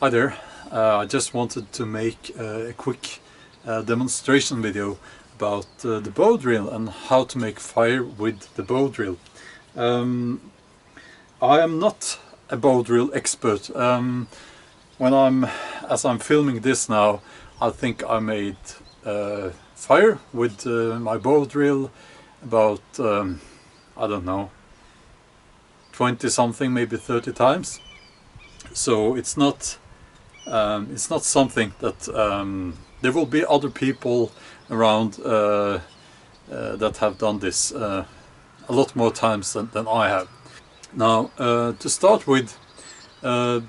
Hi there, I just wanted to make a quick demonstration video about the bow drill and how to make fire with the bow drill. I am not a bow drill expert. As I'm filming this now, I think I made fire with my bow drill about, I don't know, 20 something, maybe 30 times. So it's not something that there will be other people around that have done this a lot more times than I have. Now, to start with, the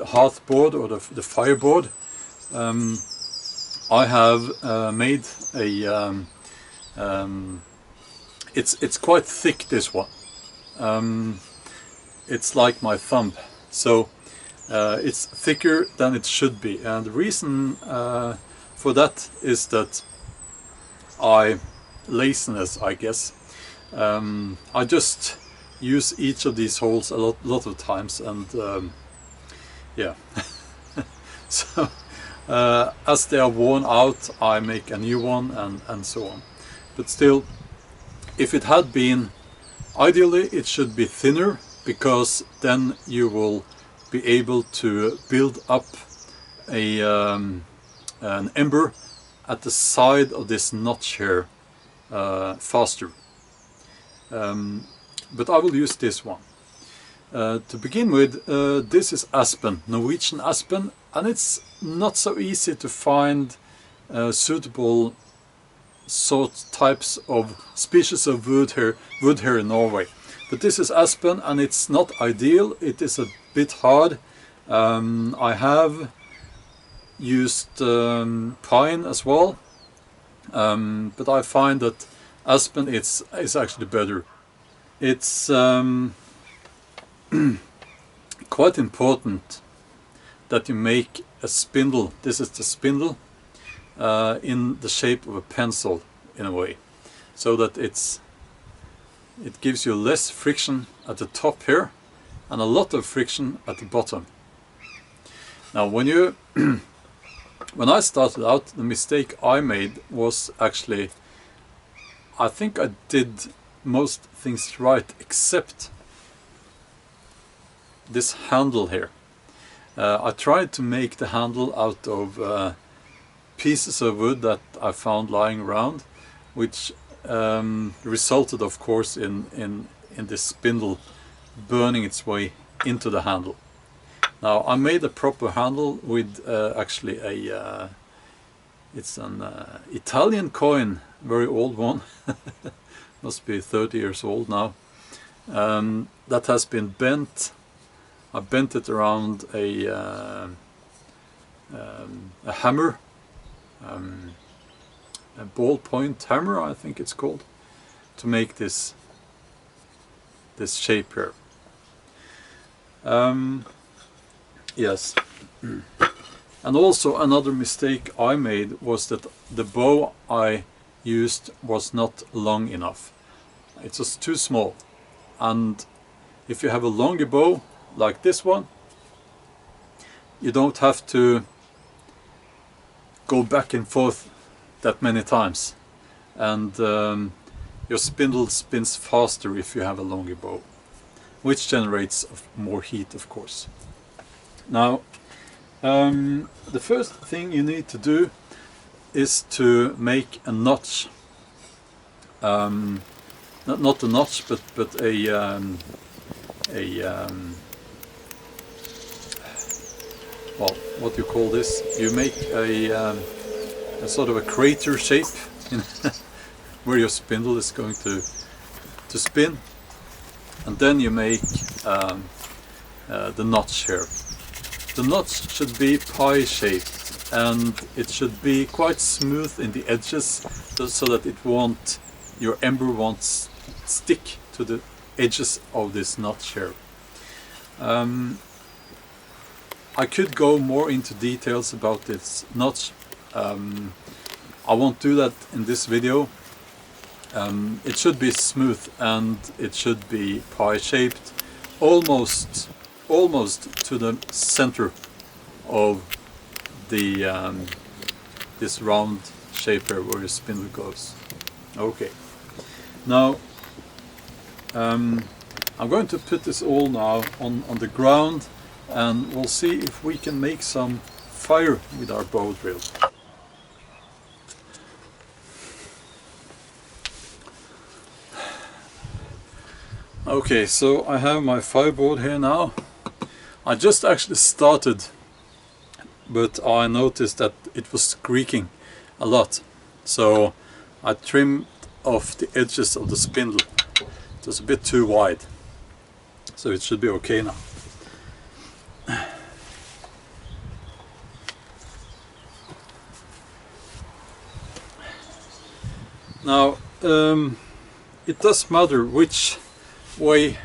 hearth board or the fireboard, I have made a. It's quite thick, this one. It's like my thumb. So it's thicker than it should be, and the reason for that is that laziness, I guess. I just use each of these holes a lot of times, and yeah. So as they are worn out, I make a new one, and so on. But still, if it had been, ideally it should be thinner, because then you will be able to build up an ember at the side of this notch here faster. But I will use this one. To begin with, this is aspen, Norwegian aspen, and it's not so easy to find suitable types of species of wood here in Norway. But this is aspen, and it's not ideal. It is a bit hard. I have used pine as well, but I find that aspen is actually better. It's quite important that you make a spindle. This is the spindle in the shape of a pencil, in a way, so that it gives you less friction at the top here and a lot of friction at the bottom. Now when I started out, the mistake I made was actually, I think I did most things right except this handle here. I tried to make the handle out of pieces of wood that I found lying around, which resulted, of course, in this spindle burning its way into the handle. Now I made a proper handle with actually it's an Italian coin, very old one, must be 30 years old now, that has been bent. I bent it around a hammer, a ballpoint hammer, I think it's called, to make this shape here. Yes. And also another mistake I made was that the bow I used was not long enough. It was too small, and if you have a longer bow like this one, you don't have to go back and forth that many times, and your spindle spins faster if you have a longer bow, which generates more heat, of course. Now the first thing you need to do is to make a notch, not a notch, but a well, what do you call this? You make a sort of a crater shape where your spindle is going to spin, and then you make the notch here. The notch should be pie shaped, and it should be quite smooth in the edges, so that your ember won't stick to the edges of this notch here. I could go more into details about this notch. I won't do that in this video. It should be smooth, and it should be pie shaped, almost to the center of the this round shape here where your spindle goes. Okay, now I'm going to put this all now on the ground, and we'll see if we can make some fire with our bow drill. Okay, so I have my fireboard here now. I just actually started, but I noticed that it was squeaking a lot, so I trimmed off the edges of the spindle. It was a bit too wide, so it should be okay now. Now it does matter which way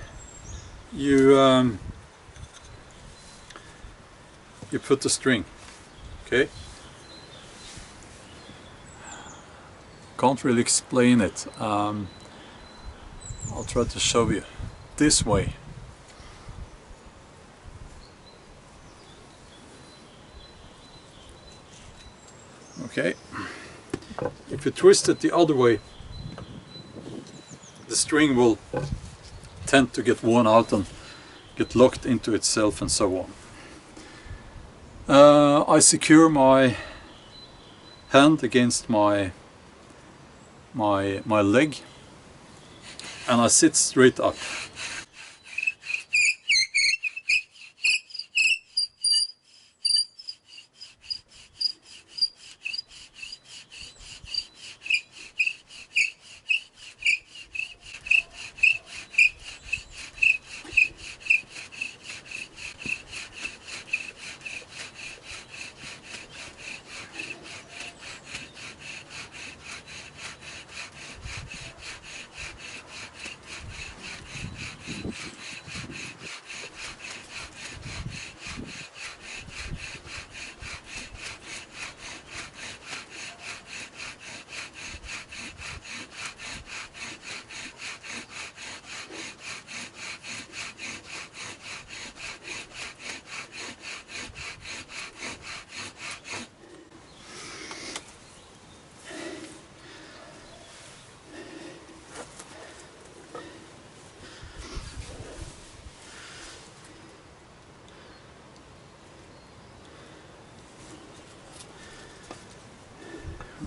you put the string. Okay, can't really explain it. I'll try to show you this way. Okay, if you twist it the other way, the string will tend to get worn out and get locked into itself and so on. I secure my hand against my leg, and I sit straight up.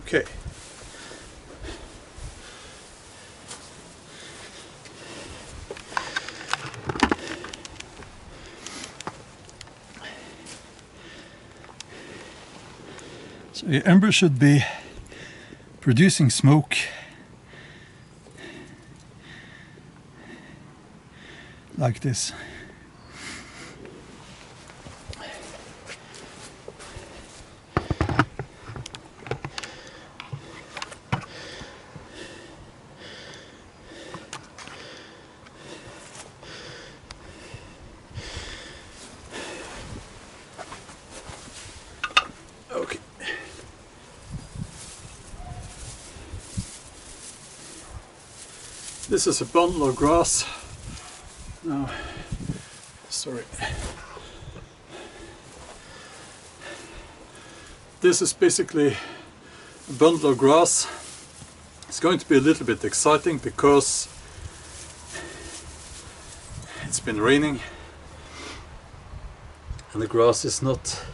Okay. So your ember should be producing smoke like this. Okay. This is a bundle of grass. No, sorry. This is basically a bundle of grass. It's going to be a little bit exciting because it's been raining and the grass is not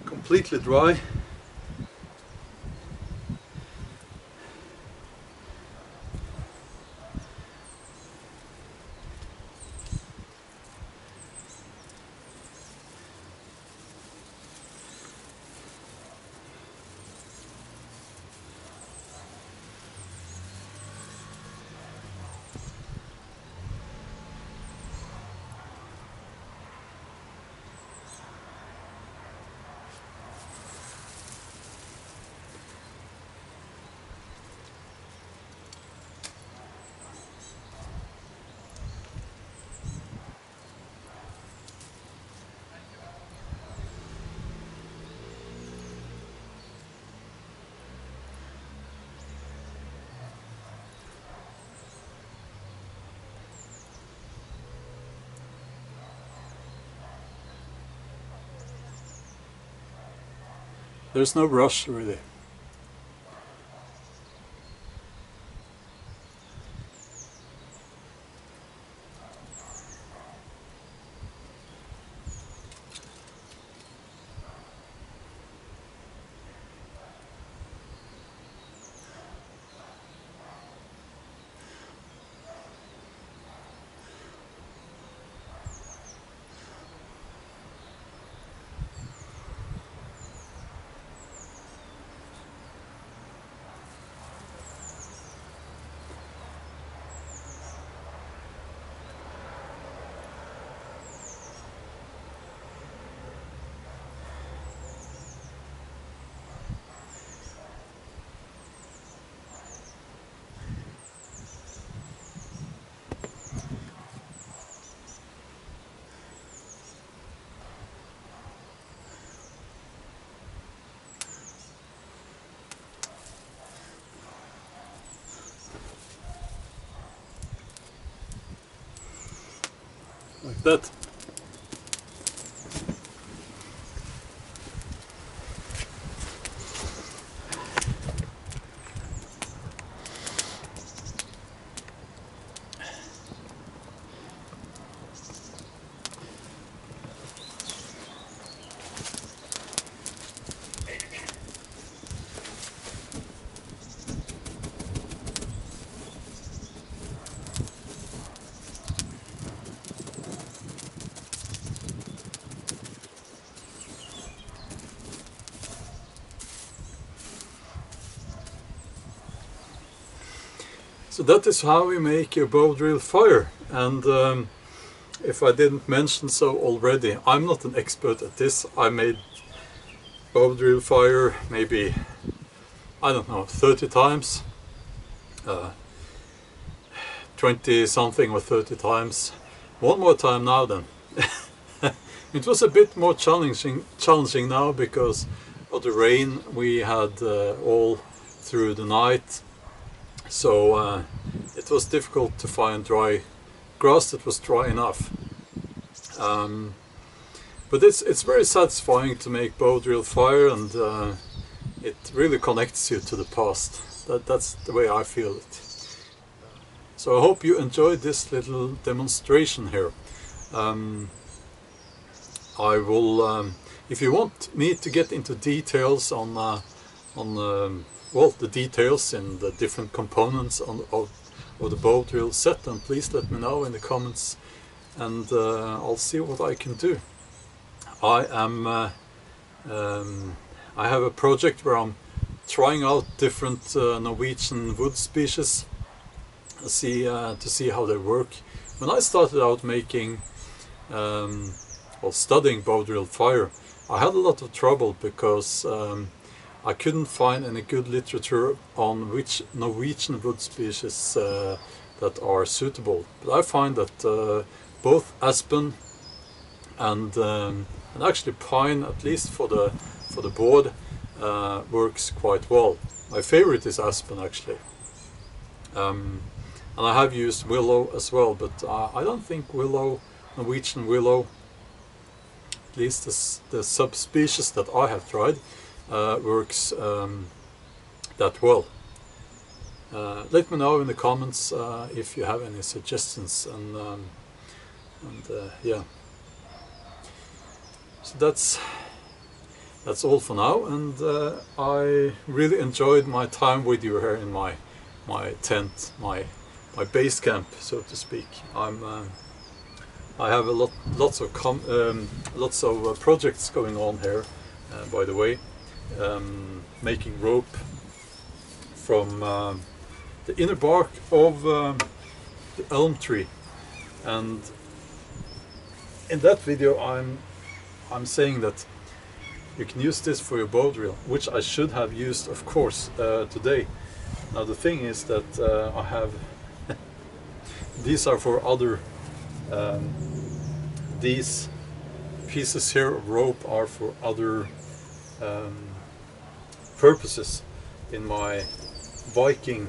completely dry. there's no rush really. Like that. So that is how we make a bow drill fire, and if I didn't mention so already, I'm not an expert at this. I made bow drill fire maybe, I don't know, 30 times, 20 something or 30 times. One more time now then. It was a bit more challenging now because of the rain we had all through the night. So it was difficult to find dry grass that was dry enough. But it's very satisfying to make bow drill fire, and it really connects you to the past. That's the way I feel it. So I hope you enjoyed this little demonstration here. I will, if you want me to get into details on well, the details in the different components of the bow drill set, then please let me know in the comments, and I'll see what I can do. I have a project where I'm trying out different Norwegian wood species to see how they work. When I started out making or studying bow drill fire, I had a lot of trouble because I couldn't find any good literature on which Norwegian wood species that are suitable. But I find that both aspen and actually pine, at least for the board, works quite well. My favorite is aspen actually, and I have used willow as well, but I don't think willow, Norwegian willow, at least the subspecies that I have tried, works that well. Let me know in the comments if you have any suggestions, and yeah. So that's all for now, and I really enjoyed my time with you here in my tent, my base camp, so to speak. I have lots of projects going on here, by the way. Making rope from the inner bark of the elm tree, and in that video I'm saying that you can use this for your bow drill, which I should have used, of course, today. Now the thing is that I have these are for other these pieces here of rope are for other purposes in my Viking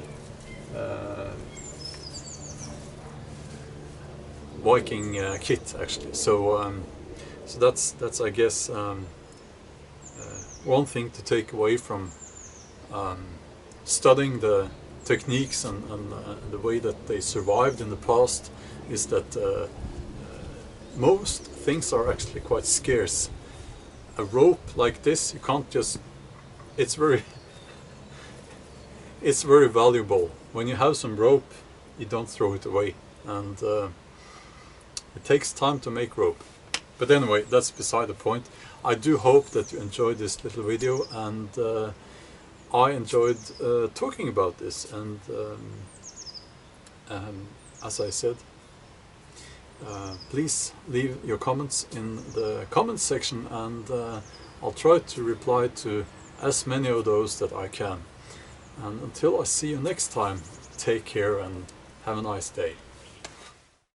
kit actually. So so that's I guess one thing to take away from studying the techniques and the way that they survived in the past is that most things are actually quite scarce. A rope like this, you can't just, it's very valuable. When you have some rope, you don't throw it away, and it takes time to make rope. But anyway, that's beside the point. I do hope that you enjoyed this little video, and I enjoyed talking about this, and as I said, please leave your comments in the comments section, and I'll try to reply to as many of those that I can. And until I see you next time, take care and have a nice day.